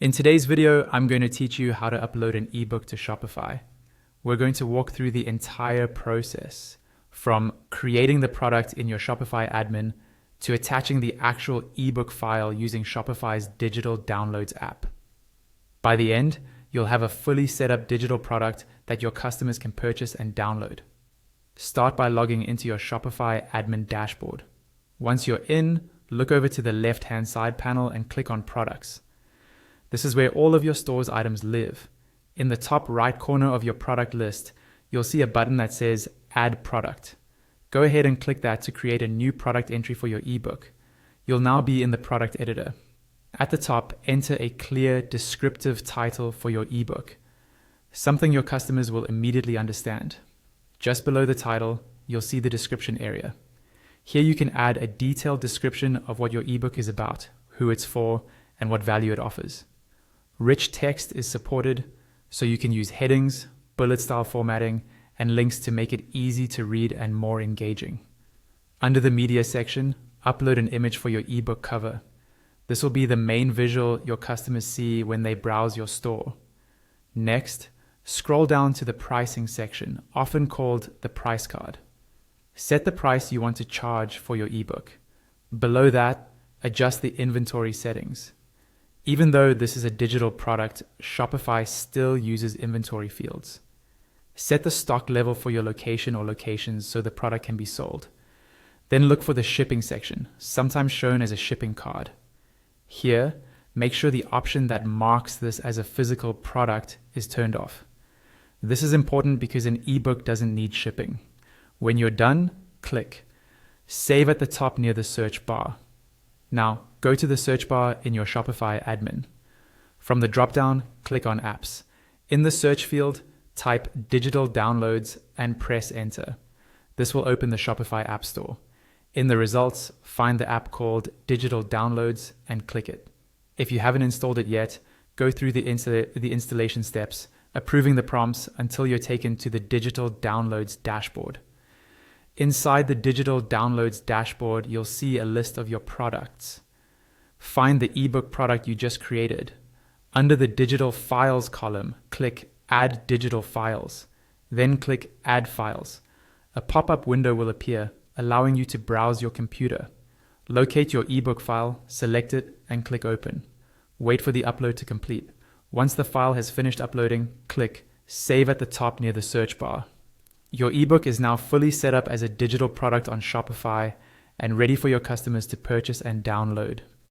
In today's video, I'm going to teach you how to upload an ebook to Shopify. We're going to walk through the entire process, from creating the product in your Shopify admin to attaching the actual ebook file using Shopify's digital downloads app. By the end, you'll have a fully set up digital product that your customers can purchase and download. Start by logging into your Shopify admin dashboard. Once you're in, look over to the left-hand side panel and click on Products. This is where all of your store's items live. In the top right corner of your product list, you'll see a button that says Add Product. Go ahead and click that to create a new product entry for your ebook. You'll now be in the product editor. At the top, enter a clear, descriptive title for your ebook, something your customers will immediately understand. Just below the title, you'll see the description area. Here you can add a detailed description of what your ebook is about, who it's for, and what value it offers. Rich text is supported, so you can use headings, bullet style formatting, and links to make it easy to read and more engaging. Under the media section, upload an image for your ebook cover. This will be the main visual your customers see when they browse your store. Next, scroll down to the pricing section, often called the price card. Set the price you want to charge for your ebook. Below that, adjust the inventory settings. Even though this is a digital product, Shopify still uses inventory fields. Set the stock level for your location or locations so the product can be sold. Then look for the shipping section, sometimes shown as a shipping card. Here, make sure the option that marks this as a physical product is turned off. This is important because an ebook doesn't need shipping. When you're done, click Save at the top near the search bar. Now, go to the search bar in your Shopify admin. From the drop-down, click on Apps. In the search field, type Digital Downloads and press Enter. This will open the Shopify App Store. In the results, find the app called Digital Downloads and click it. If you haven't installed it yet, go through the installation steps, approving the prompts until you're taken to the Digital Downloads dashboard. Inside the Digital Downloads dashboard, you'll see a list of your products. Find the ebook product you just created. Under the Digital Files column, click Add Digital Files. Then click Add Files. A pop-up window will appear, allowing you to browse your computer. Locate your ebook file, select it, and click Open. Wait for the upload to complete. Once the file has finished uploading, click Save at the top near the search bar. Your ebook is now fully set up as a digital product on Shopify and ready for your customers to purchase and download.